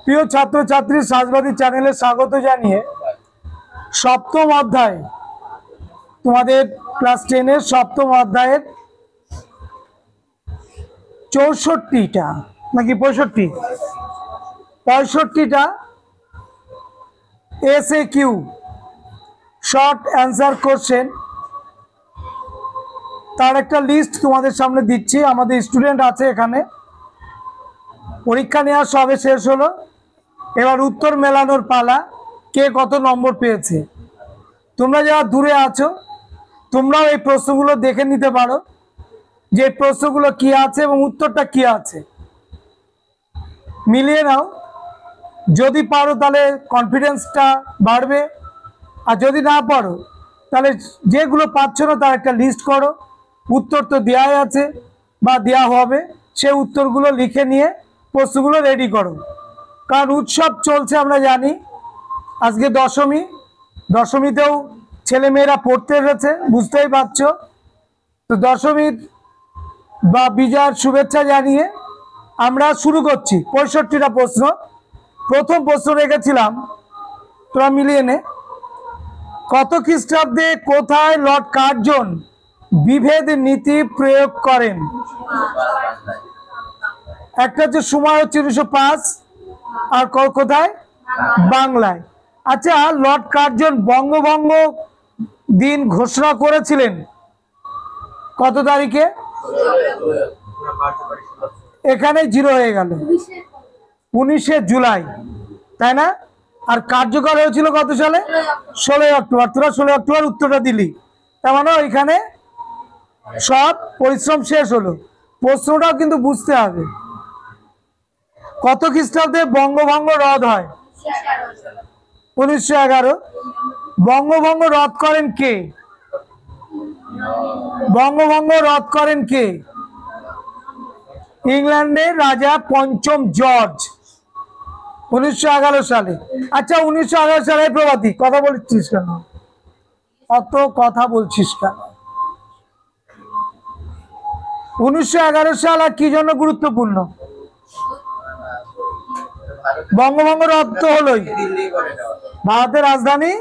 প্রিয় ছাত্রছাত্রী সাজবাদী চ্যানেলে স্বাগত জানিয়ে সপ্তম অধ্যায় তোমাদের ক্লাস 10 এর সপ্তম অধ্যায়ের 64টা নাকি 65টা SAQ শর্ট অ্যান্সার কোশ্চেন তার একটা লিস্ট তোমাদের সামনে দিচ্ছি। আমাদের স্টুডেন্ট আছে এখানে, পরীক্ষা নেওয়া সবে শেষ হলো, এবার উত্তর মেলানোর পালা, কে কত নম্বর পেয়েছে। তোমরা যারা দূরে আছো তোমরাও এই প্রশ্নগুলো দেখে নিতে পারো যে প্রশ্নগুলো কি আছে এবং উত্তরটা কি আছে, মিলিয়ে নাও। যদি পারো তাহলে কনফিডেন্সটা বাড়বে, আর যদি না পারো তাহলে যেগুলো পাচ্ছ না তার একটা লিস্ট করো। উত্তর তো দেওয়াই আছে বা দেওয়া হবে, সে উত্তরগুলো লিখে নিয়ে প্রশ্নগুলো রেডি করো। কারণ উৎসব চলছে, আমরা জানি আজকে দশমীতেও ছেলেমেয়েরা পড়তে এসেছে, বুঝতেই পারছ। তো দশমীর বা বিজয়ের শুভেচ্ছা জানিয়ে আমরা শুরু করছি 65টা প্রশ্ন। প্রথম প্রশ্ন রেখেছিলাম, তোরা মিলিয়ে নে, কত খ্রিস্টাব্দে কোথায় লর্ড কার্জন বিভেদ নীতি প্রয়োগ করেন? একটা হচ্ছে সময় হচ্ছে 1905, আর কোথায়? বাংলায়। আচ্ছা, লর্ড কার্জন বঙ্গভঙ্গ দিন ঘোষণা করেছিলেন কত তারিখে? এখানে 0 হয়ে গেল, 19শে জুলাই, তাই না? আর কার্যকর হয়েছিল কত সালে? 16ই অক্টোবর। তোরা 16ই অক্টোবর উত্তরটা দিলি, তার মানে এখানে সব পরিশ্রম শেষ হলো। প্রশ্নটাও কিন্তু বুঝতে হবে। কত খ্রিস্টাব্দে বঙ্গভঙ্গ রদ হয়? 1911। বঙ্গভঙ্গ রদ করেন কে? বঙ্গভঙ্গ রদ করেন কে? ইংল্যান্ডের রাজা পঞ্চম জর্জ, 1911 সালে। আচ্ছা, 1911 সালে প্রভাতী, কথা বলছিস কেন? অত কথা বলছিস কেন? 1911 সাল আর কি জন্য গুরুত্বপূর্ণ? বঙ্গভঙ্গ রদ তো হলোই, ভারতের রাজধানী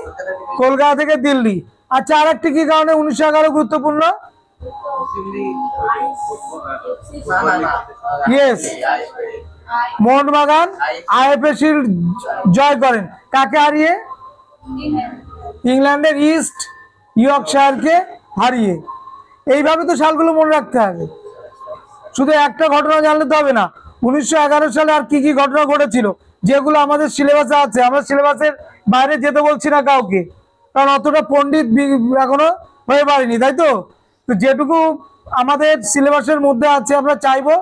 কলকাতা থেকে দিল্লি। আচ্ছা, আর একটি কি কারণে 1911 গুরুত্বপূর্ণ? ইয়েস, মোহনবাগান আইএফএ শিল্ড জয় করেন, কাকে হারিয়ে? ইংল্যান্ডের ইস্ট ইয়র্কশায়ারকে হারিয়ে। এইভাবে তো সালগুলো মনে রাখতে হবে, শুধু একটা ঘটনা জানলে তো হবে না। 1911 সালে আর কি কি ঘটনা ঘটেছিল যেগুলো আমাদের সিলেবাসে আছে। আমরা সিলেবাসের বাইরে যেতে বলছি না কাউকে, কারণ অতটা পণ্ডিত এখনো হয়ে পারিনি, তাই তো? তো যেটুকু আমাদের সিলেবাসের মধ্যে আছে আমরা চাইবো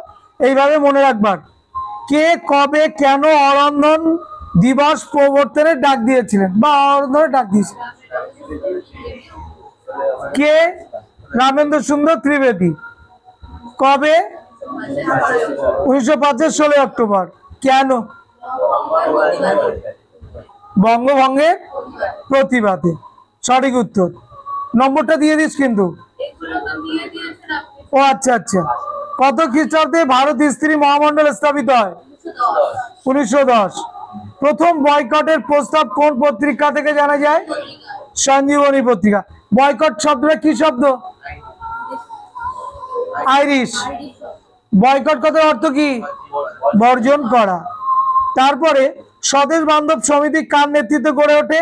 এইভাবে মনে রাখবার। কে কবে কেন অরন্ধন দিবস প্রবর্তনের ডাক দিয়েছিলেন বা অরন্ধনের ডাক দিয়েছিলেন? কে? রামেন্দ্র সুন্দর ত্রিবেদী। কবে? 1905 16 অক্টোবর। কেন? বঙ্গভঙ্গের প্রতিবাদে। সঠিক উত্তর। নম্বরটা দিয়ে দিস কিন্তু। ও আচ্ছা আচ্ছা। কত খ্রিস্টাব্দে ভারত স্ত্রী মহামন্ডল স্থাপিত হয়? 1910। প্রথম বয়কটের প্রস্তাব কোন পত্রিকা থেকে জানা যায়? সঞ্জীবনী পত্রিকা। বয়কট শব্দটা কি শব্দ? আইরিশ। বয়কট কথার অর্থ কি? বর্জন করা। তারপরে স্বদেশ বান্ধব সমিতি কার নেতৃত্বে গড়ে ওঠে?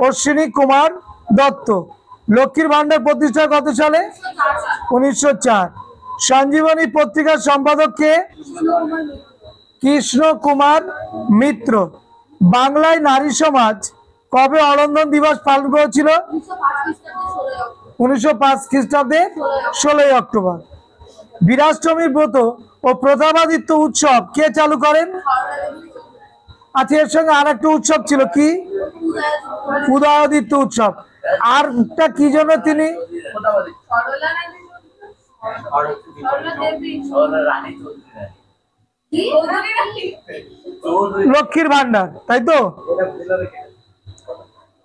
অশ্বিনী কুমার দত্ত। লক্ষ্মীর ভান্ডার প্রতিষ্ঠা কত সালে? 1904। সঞ্জীবনী পত্রিকার সম্পাদক কে? কৃষ্ণ কুমার মিত্র। বাংলায় নারী সমাজ কবে অরন্ধন দিবস পালন করেছিল? 1905 খ্রিস্টাব্দে 16ই অক্টোবর। বীরাষ্টমীর ব্রত ও প্রতাপাদিত্য উৎসব কে চালু করেন? আচ্ছা, এর সঙ্গে আর একটা উৎসব ছিল, কি? উদয়াদিত্য উৎসব। আরটা কি জন্য তিনি? লক্ষ্মীর ভান্ডার, তাই তো?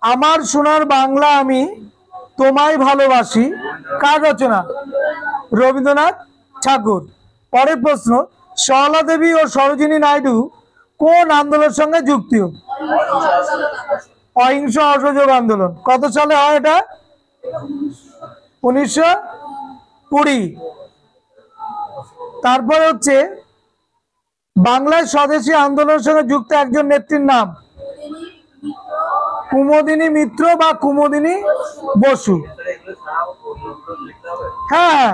আমার সোনার বাংলা আমি তোমায় ভালোবাসি কার রচনা? রবীন্দ্রনাথ ঠাকুর। পরের প্রশ্ন, সরলা দেবী ও সরোজিনী নাইডু কোন আন্দোলনের সঙ্গে যুক্ত? অহিংস অসহযোগ আন্দোলন। কত সালে হয় এটা? 1920। তারপরে হচ্ছে বাংলায় স্বদেশী আন্দোলনের সঙ্গে যুক্ত একজন নেত্রীর নাম? কুমুদিনী মিত্র বা কুমুদিনী বসু। হ্যাঁ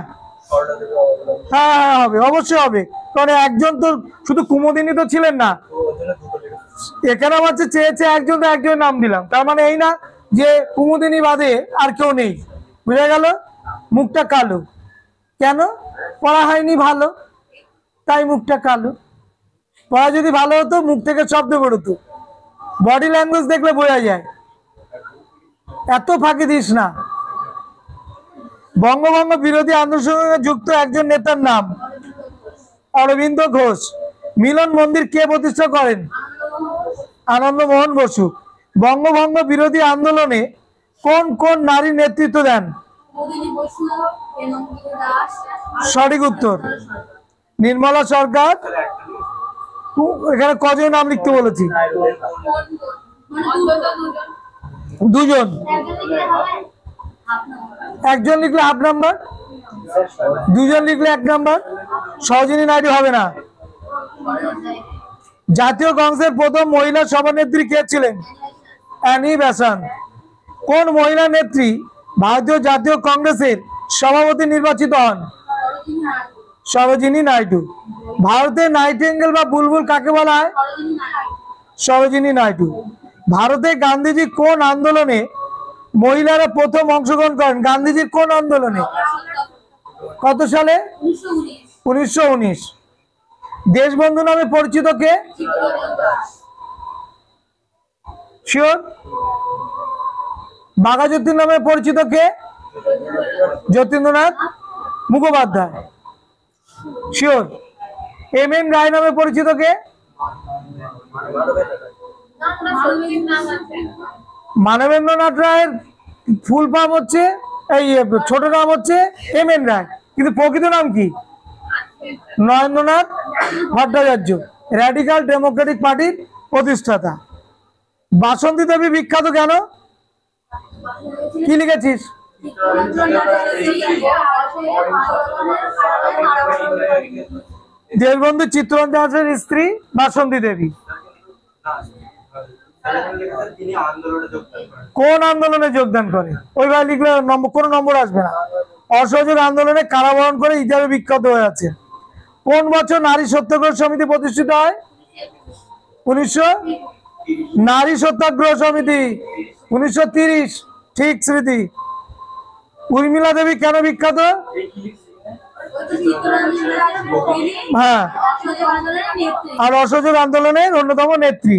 হ্যাঁ হ্যাঁ হবে, অবশ্যই হবে, কারণ একজন তো শুধু কুমুদিনী তো ছিলেন না, এখানে আমার চেয়েছে একজন, তো একজন নাম দিলাম, তার মানে এই না যে কুমুদিনী বাদে আর কেউ নেই। বুঝা গেল? মুখটা কালো কেন? পড়া হয়নি ভালো, তাই মুখটা কালো। পড়া যদি ভালো হতো মুখ থেকে শব্দ বেরোতো, বডি ল্যাঙ্গুয়েজ দেখলে বোঝা যায়। এত ফাঁকি দিস না। বঙ্গভঙ্গ বিরোধী আন্দোলনের সঙ্গে যুক্ত একজন নেতার নাম? অরবিন্দ ঘোষ। মিলন মন্দির কে প্রতিষ্ঠা করেন? আনন্দমোহন বসু। বঙ্গভঙ্গ বিরোধী আন্দোলনে কোন কোন নারী নেতৃত্ব দেন? সঠিক উত্তর নির্মলা সরকার। এখানে কজন নাম লিখতে বলেছি? দুজন। একজন লিখলে হাফ নাম্বার, দুজন লিখলে 1 নাম্বার। সরোজিনী নাইডু হবে না। জাতীয় কংগ্রেসের প্রথম মহিলা সভানেত্রী কে ছিলেন? Annie Besant. কোন মহিলা নেত্রী ভারতীয় জাতীয় কংগ্রেসের সভাপতি নির্বাচিত হন? সরোজিনী নাইডু। ভারতের নাইটিঙ্গেল বা বুলবুল কাকে বলা হয়? সরোজিনী নাইডু। ভারতে গান্ধীজি কোন আন্দোলনে মহিলারা প্রথম অংশগ্রহণ করেন? গান্ধীজির কোন আন্দোলনে? কত সালে? 1919। দেশবন্ধু নামে পরিচিত কে? শিওর? বাঘা যতীন নামে পরিচিত কে? যতীন্দ্রনাথ মুখোপাধ্যায়। শিওর? এম.এন. রায় নামে পরিচিত কে? মানবেন্দ্রনাথ রায়ের ফুল ফর্ম হচ্ছে, এই ছোট নাম হচ্ছে এম.এন. রায়, কিন্তু প্রকৃত নাম কি? নরেন্দ্রনাথ ভট্টাচার্য, র্যাডিক্যাল ডেমোক্রেটিক পার্টির প্রতিষ্ঠাতা। বাসন্তী দেবী বিখ্যাত কেন? কি লিখেছিস? দেশবন্ধু চিত্তরঞ্জন দাসের স্ত্রী বাসন্তী দেবী। কোন আন্দোলনে যোগদান করে? ওইভাবে লিখলে কোনো নম্বর আসবে না। অসহযোগ আন্দোলনে কারাবরণ করে ইতিহাসে বিখ্যাত হয়ে আছে। কোন বছর নারী সত্যাগ্রহ সমিতি প্রতিষ্ঠিত হয়? 1900। নারী সত্যাগ্রহ সমিতি 1930। ঠিক স্মৃতি। উর্মিলা দেবী কেন বিখ্যাত? হ্যাঁ, আর অসহযোগ আন্দোলনের অন্যতম নেত্রী।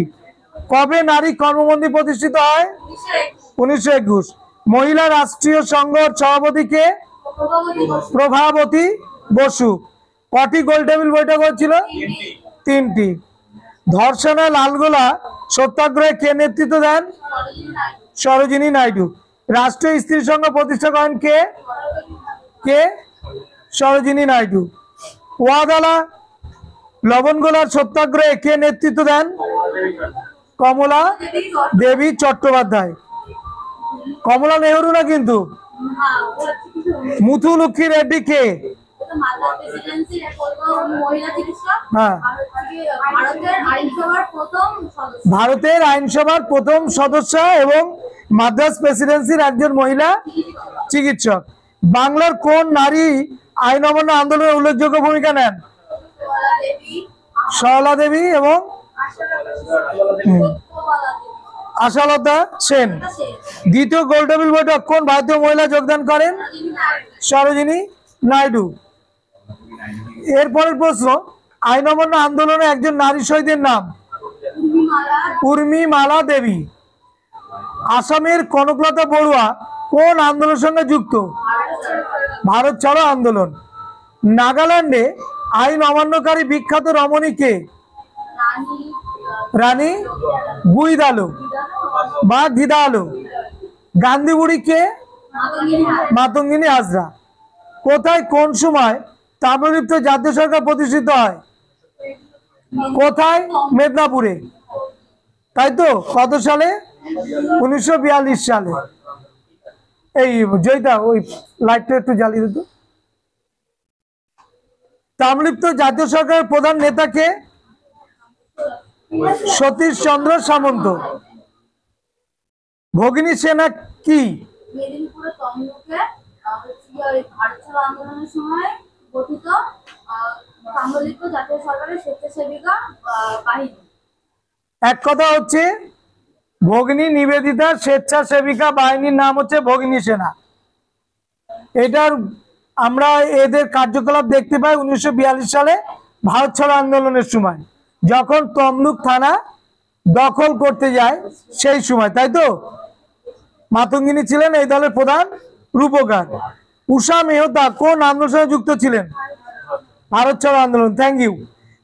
কবে নারী কর্মবন্ধী প্রতিষ্ঠিত হয়? 1921। মহিলা রাষ্ট্রীয় সংঘর সভাপতি কে? প্রভাবতী বসু। কটি গোল টেবিল বৈঠক হয়েছিল? 3টি। ধর্ষণে লালগোলা সত্যাগ্রহে কে নেতৃত্ব দেন? সরোজিনী নাইডু। রাষ্ট্রীয় স্ত্রী সংঘ প্রতিষ্ঠা করেন কে? কে? সরোজিনী নাইডু। ওয়াদালা লবণগোলার সত্যাগ্রহে কে নেতৃত্ব দেন? কমলা দেবী চট্টোপাধ্যায়। কমলা নেহরু না কিন্তু। মুথু লক্ষ্মী রেড্ডি কে? হ্যাঁ, ভারতের আইনসভার প্রথম সদস্য এবং মাদ্রাস প্রেসিডেন্সির একজন মহিলা চিকিৎসক। বাংলার কোন নারী আইন অমান্য আন্দোলনে উল্লেখযোগ্য ভূমিকা নেন? সরলা দেবী এবং আশালতা সেন। দ্বিতীয় গোল টেবিল বৈঠক কোন ভারতীয় মহিলা যোগদান করেন? সরোজিনী নাইডু। এরপরের প্রশ্ন, আইন অমান্য আন্দোলনে একজন নারী শহীদের নাম? উর্মিমালা দেবী। আসামের কনকলতা বড়ুয়া কোন আন্দোলনের সঙ্গে যুক্ত? ভারত ছাড়ো আন্দোলন। নাগাল্যান্ডে আইন অমান্যকারী বিখ্যাত রমণী কে? রানী গুইদালো বা গিদালো। গান্ধী বুড়ি কে? মাতঙ্গিনী হাজরা। কোথায় কোন সময় তাম্রলিপ্ত জাতীয় সরকার প্রতিষ্ঠিত হয়? কোথায়? মেদিনীপুরে, তাই তো? কত সালে? 1942 সালে। এই জয়িতা ওই লাইটটা একটু জ্বালিয়ে দিত। তাম্রলিপ্ত জাতীয় সরকারের প্রধান নেতাকে? সতীশ চন্দ্র সামন্ত। ভগিনী সেনা কি? মেদিনীপুরে তমলুকে ভারত ছাড়ো আন্দোলনের সময় গঠিত তাম্রলিপ্ত জাতীয় সরকারের স্বেচ্ছাসেবিকা বাহিনী। এক কথা হচ্ছে ভগিনী নিবেদিতা স্বেচ্ছাসেবিকা বাহিনীর নাম হচ্ছে ভগিনী সেনা। এটার আমরা এদের কার্যকলাপ দেখতে পাই 1942 সালে ভারত ছাড়ো আন্দোলনের সময়, যখন তমলুক থানা দখল করতে যায় সেই সময়, তাই তো? মাতঙ্গিনী ছিলেন এই দলের প্রধান রূপকার। উষা মেহতা কোন আন্দোলনের সঙ্গে যুক্ত ছিলেন? ভারত ছাড়ো আন্দোলন। Thank you.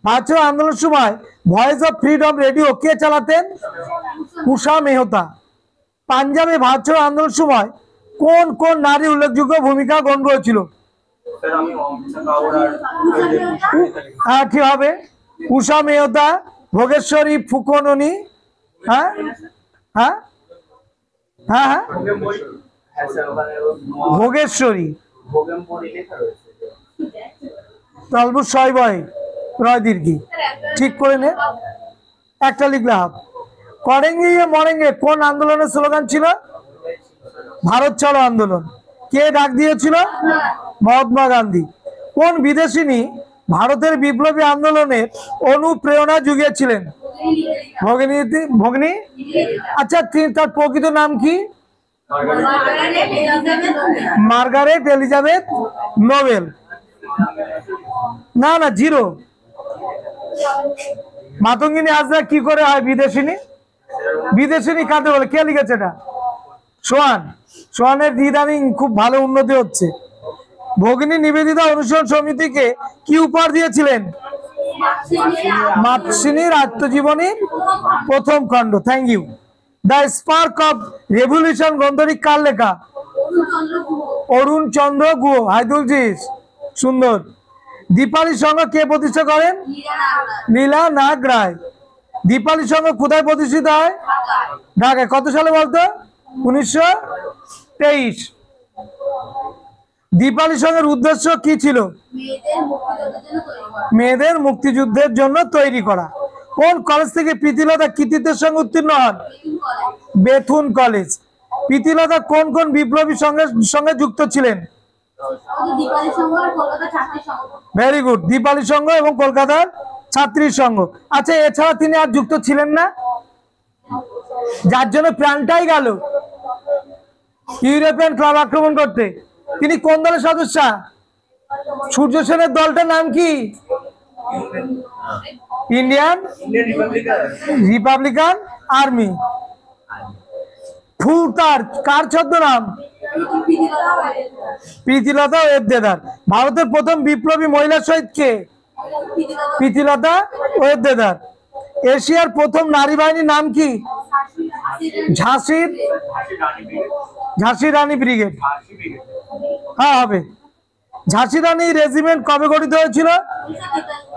ভারত ছাড়ো আন্দোলনের সময় ভয়েস অফ ফ্রিডম রেডিও কে চালাতেন? উষা মেহতা। পাঞ্জাবে ভারত ছাড়ো আন্দোলনের সময় কোন কোন নারী উল্লেখযোগ্য ভূমিকা গ্রহণ করেছিল? হ্যাঁ, কি হবে? উষা মেহতা, ভোগেশ্বরী ফুকননি। হ্যাঁ হ্যাঁ হ্যাঁ হ্যাঁ, ভোগেশ্বরী তলবুজ শয়বয় রয় দীর্ঘি। ঠিক করে নে, একটা লিখলে হবে। করেঙ্গে মরেঙ্গে কোন আন্দোলনের স্লোগান ছিল? ভারত ছাড়ো আন্দোলন। কে ডাক দিয়েছিল? মহাত্মা গান্ধী। কোন বিদেশিনী ভারতের বিপ্লবী আন্দোলনের অনুপ্রেরণা জুগিয়েছিলেন? ভগিনী। আচ্ছা, তার প্রকৃত নাম কি? Margaret Elizabeth Nobel. না না, জিরো। মাতঙ্গিনী হাজরা কি করে হয় বিদেশিনী? বিদেশিনী কাকে বলে? কে লিখেছে এটা? সোহান। সোহানের ইদানিং খুব ভালো উন্নতি হচ্ছে। ভগিনী নিবেদিতা অনুসরণ সমিতিকে কি উপহার দিয়েছিলেন? মাতসিনীর আত্মজীবনীর প্রথম খণ্ড। Thank you. The spark of revolution গ্রন্থটি কার লেখা? অরুণ চন্দ্র গুহ। হাইদুলজিস, সুন্দর। দীপালি সংঘ কে প্রতিষ্ঠা করেন? লীলা নাগ রায়। দীপালি সংঘ কোথায় প্রতিষ্ঠিত হয়? ঢাকায়। কত সালে বলতো? 1923। দীপালি সংঘের উদ্দেশ্য কি ছিল? মেয়েদের মুক্তিযুদ্ধের জন্য তৈরি করা। কোন কলেজ থেকে প্রীতিলতা কৃতিত্বের সঙ্গে উত্তীর্ণ হন? Bethune college. প্রীতিলতা কোন কোন বিপ্লবী সঙ্গে যুক্ত ছিলেন? Very good. দীপালি সংঘ এবং কলকাতার ছাত্রী সংঘ। আচ্ছা, এছাড়া তিনি আর যুক্ত ছিলেন না, যার জন্য প্রাণটাই গেল ইউরোপিয়ান ক্লাব আক্রমণ করতে। তিনি কোন দলের সদস্য? সূর্য সেনের দলটার নাম কি? Indian Republican Army. ফুলতার কার ছদ্মনাম? প্রীতিলতা ওয়েবদেদার। ভারতের প্রথম বিপ্লবী মহিলা শহীদ কে? প্রীতিলতা ওয়েবদেদার। এশিয়ার প্রথম নারী বাহিনীর নাম কি? ঝাঁসি রানী ব্রিগেড। হ্যাঁ, হবে। ঝাঁসি রানী রেজিমেন্ট কবে গঠিত হয়েছিল?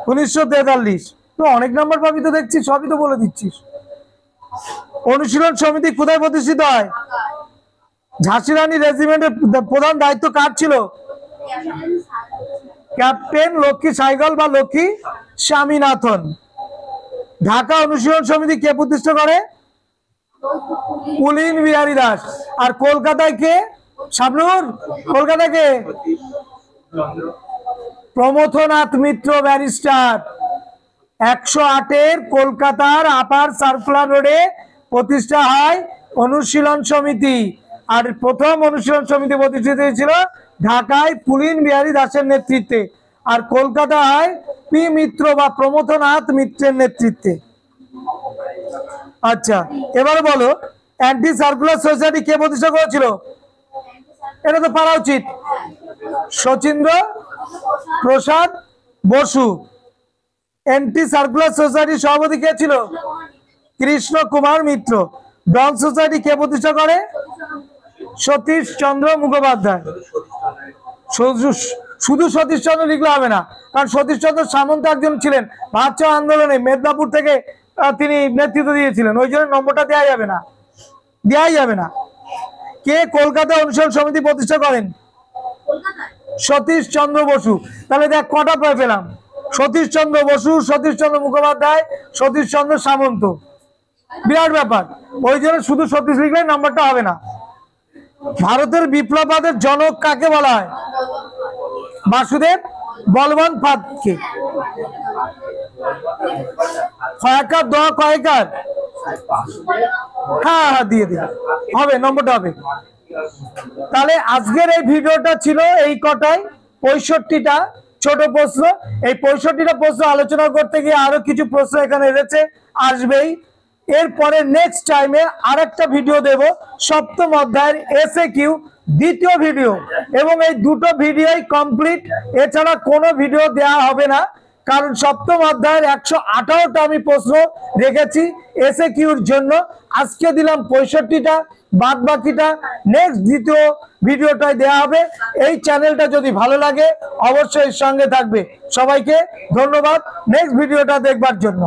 1943। তো অনেক নাম্বার পাবি তো দেখছি, সবই তো বলে দিচ্ছিস। অনুশীলন সমিতি কোথায় প্রতিষ্ঠিত হয়? ঝাঁসি রানী রেজিমেন্টের প্রধান দায়িত্ব কার ছিল? ক্যাপ্টেন লক্ষ্মী সাইগল বা লক্ষ্মী স্বামীনাথন। ঢাকা অনুশীলন সমিতি কে প্রতিষ্ঠা করে? পুলিন বিহারী দাস। আর কলকাতায় কে? শাবনুর। কলকাতায় কে? প্রমথনাথ মিত্র ব্যারিস্টার। 108-এর কলকাতার আপার সার্কুলার রোডে প্রতিষ্ঠা হয় অনুশীলন সমিতি। আর প্রথম অনুশীলন সমিতি প্রতিষ্ঠিত হয়েছিল ঢাকায় পুলিন বিহারী দাসের নেতৃত্বে, আর কলকাতায় পি মিত্র বা প্রমথনাথ মিত্রের নেতৃত্বে। আচ্ছা, এবারে বলো অ্যান্টি সার্কুলার সোসাইটি কে প্রতিষ্ঠা করেছিল? এটা তো পারা উচিত। শচীন্দ্র প্রসাদ বসু। অ্যান্টি সার্কুলার সোসাইটির সভাপতি কে ছিল? কৃষ্ণ কুমার মিত্র। ডন সোসাইটি কে প্রতিষ্ঠা করে? সতীশ চন্দ্র মুখোপাধ্যায়। শুধু সতীশচন্দ্র লিখলে হবে না, কারণ সতীশচন্দ্র সামন্ত একজন ছিলেন, ভারত ছাড়ো আন্দোলনে মেদিনীপুর থেকে তিনি নেতৃত্ব দিয়েছিলেন, ওই জন্য নম্বরটা দেওয়া যাবে না, দেওয়াই যাবে না। কে কলকাতা অনুসরণ সমিতি প্রতিষ্ঠা করেন? কলকাতায় সতীশচন্দ্র বসু। তাহলে দেখ কটা পেলাম, সতীশচন্দ্র বসু, সতীশচন্দ্র মুখোপাধ্যায়, সতীশচন্দ্র সামন্ত, বিরাট ব্যাপার। ওই জন্য শুধু সতীশ লিখলে নাম্বারটা হবে না। ভারতের বিপ্লববাদের জনক কাকে বলা হয়? বাসুদেব বলবন্ত ফাদকে। কয়েকার দোয়া কয়েকার, হ্যাঁ হ্যাঁ দিয়ে দিন, হবে, নম্বরটা হবে। তাহলে আজকের এই ভিডিওটা ছিল এই কটাই, 65টা ছোট প্রশ্ন। এই 65টা প্রশ্ন আলোচনা করতে গিয়ে আরো কিছু প্রশ্ন এখানে এসেছে, আসবেই। এরপরে নেক্সট টাইমে আরেকটা ভিডিও দেব, সপ্তম অধ্যায়ের এসএকিউ দ্বিতীয় ভিডিও, এবং এই দুটো ভিডিওই কমপ্লিট, এছাড়া কোনো ভিডিও দেওয়া হবে না, কারণ সপ্তম অধ্যায়ের 118টা আমি প্রশ্ন রেখেছি এসএকিউর জন্য। আজকে দিলাম 65টা, বাদ বাকিটা নেক্সট দ্বিতীয় ভিডিওটাই দেওয়া হবে। এই চ্যানেলটা যদি ভালো লাগে অবশ্যই সঙ্গে থাকবে। সবাইকে ধন্যবাদ নেক্সট ভিডিওটা দেখবার জন্য।